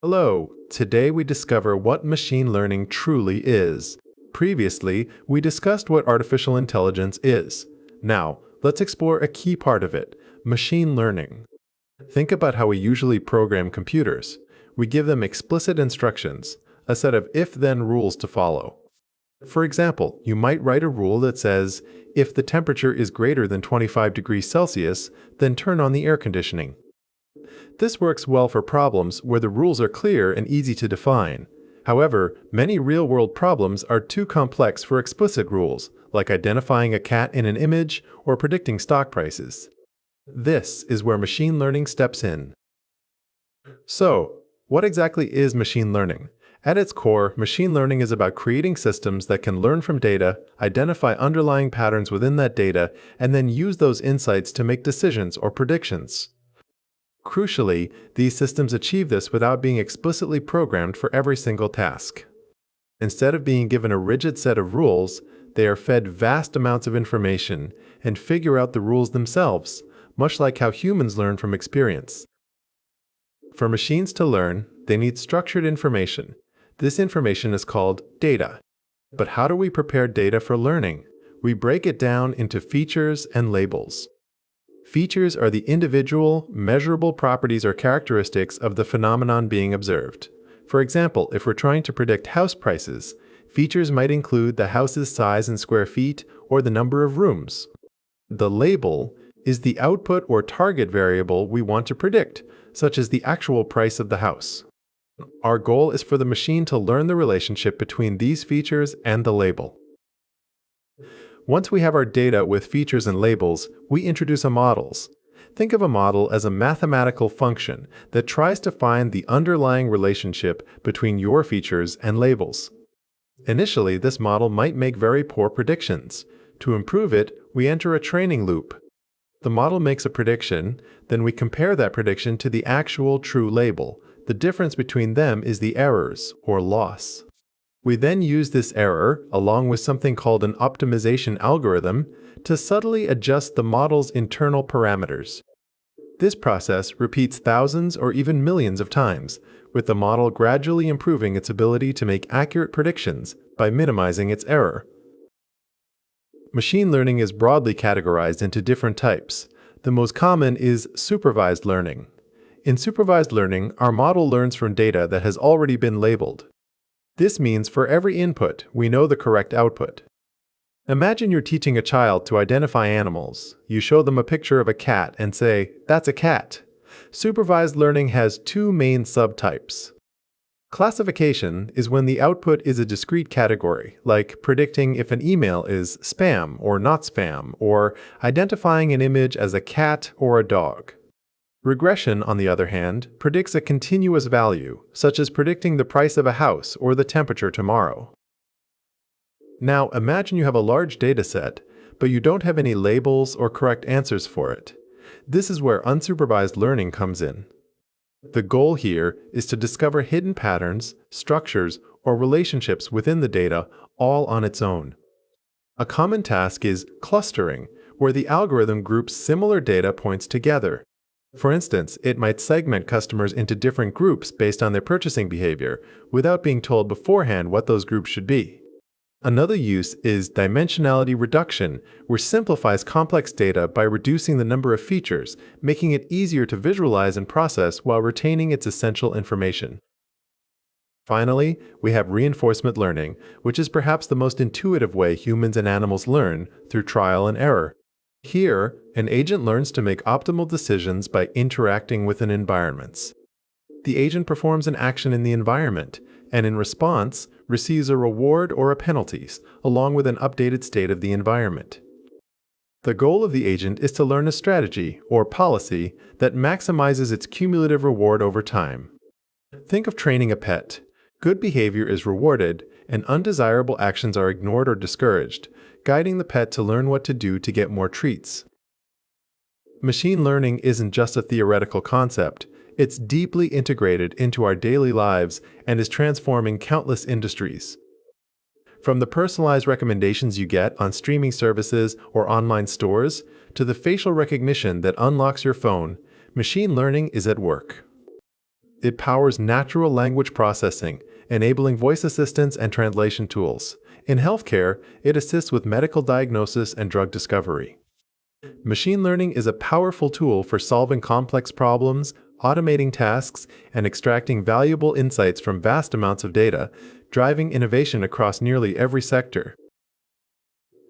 Hello, today we discover what machine learning truly is. Previously, we discussed what artificial intelligence is. Now, let's explore a key part of it, machine learning. Think about how we usually program computers. We give them explicit instructions, a set of if-then rules to follow. For example, you might write a rule that says, if the temperature is greater than 25 degrees Celsius, then turn on the air conditioning. This works well for problems where the rules are clear and easy to define. However, many real-world problems are too complex for explicit rules, like identifying a cat in an image or predicting stock prices. This is where machine learning steps in. So, what exactly is machine learning? At its core, machine learning is about creating systems that can learn from data, identify underlying patterns within that data, and then use those insights to make decisions or predictions. Crucially, these systems achieve this without being explicitly programmed for every single task. Instead of being given a rigid set of rules, they are fed vast amounts of information and figure out the rules themselves, much like how humans learn from experience. For machines to learn, they need structured information. This information is called data. But how do we prepare data for learning? We break it down into features and labels. Features are the individual, measurable properties or characteristics of the phenomenon being observed. For example, if we're trying to predict house prices, features might include the house's size in square feet or the number of rooms. The label is the output or target variable we want to predict, such as the actual price of the house. Our goal is for the machine to learn the relationship between these features and the label. Once we have our data with features and labels, we introduce models. Think of a model as a mathematical function that tries to find the underlying relationship between your features and labels. Initially, this model might make very poor predictions. To improve it, we enter a training loop. The model makes a prediction, then we compare that prediction to the actual true label. The difference between them is the errors, or loss. We then use this error, along with something called an optimization algorithm, to subtly adjust the model's internal parameters. This process repeats thousands or even millions of times, with the model gradually improving its ability to make accurate predictions by minimizing its error. Machine learning is broadly categorized into different types. The most common is supervised learning. In supervised learning, our model learns from data that has already been labeled. This means for every input, we know the correct output. Imagine you're teaching a child to identify animals. You show them a picture of a cat and say, "That's a cat." Supervised learning has two main subtypes. Classification is when the output is a discrete category, like predicting if an email is spam or not spam, or identifying an image as a cat or a dog. Regression, on the other hand, predicts a continuous value, such as predicting the price of a house or the temperature tomorrow. Now, imagine you have a large data set, but you don't have any labels or correct answers for it. This is where unsupervised learning comes in. The goal here is to discover hidden patterns, structures, or relationships within the data all on its own. A common task is clustering, where the algorithm groups similar data points together. For instance, it might segment customers into different groups based on their purchasing behavior, without being told beforehand what those groups should be. Another use is dimensionality reduction, which simplifies complex data by reducing the number of features, making it easier to visualize and process while retaining its essential information. Finally, we have reinforcement learning, which is perhaps the most intuitive way humans and animals learn, through trial and error. Here, an agent learns to make optimal decisions by interacting with an environment. The agent performs an action in the environment, and in response, receives a reward or a penalty, along with an updated state of the environment. The goal of the agent is to learn a strategy, or policy, that maximizes its cumulative reward over time. Think of training a pet. Good behavior is rewarded, and undesirable actions are ignored or discouraged, guiding the pet to learn what to do to get more treats. Machine learning isn't just a theoretical concept. It's deeply integrated into our daily lives and is transforming countless industries. From the personalized recommendations you get on streaming services or online stores, to the facial recognition that unlocks your phone, machine learning is at work. It powers natural language processing, enabling voice assistants and translation tools. In healthcare, it assists with medical diagnosis and drug discovery. Machine learning is a powerful tool for solving complex problems, automating tasks, and extracting valuable insights from vast amounts of data, driving innovation across nearly every sector.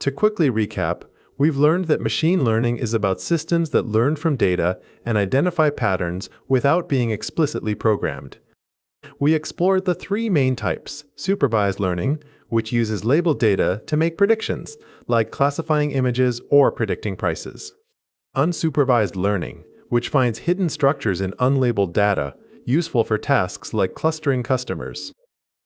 To quickly recap, we've learned that machine learning is about systems that learn from data and identify patterns without being explicitly programmed. We explored the three main types: supervised learning, which uses labeled data to make predictions, like classifying images or predicting prices; unsupervised learning, which finds hidden structures in unlabeled data, useful for tasks like clustering customers;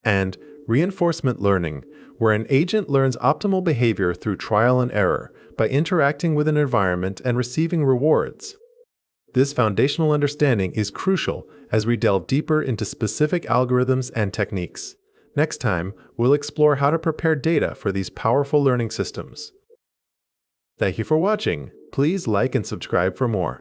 and reinforcement learning, where an agent learns optimal behavior through trial and error by interacting with an environment and receiving rewards. This foundational understanding is crucial as we delve deeper into specific algorithms and techniques. Next time, we'll explore how to prepare data for these powerful learning systems. Thank you for watching. Please like and subscribe for more.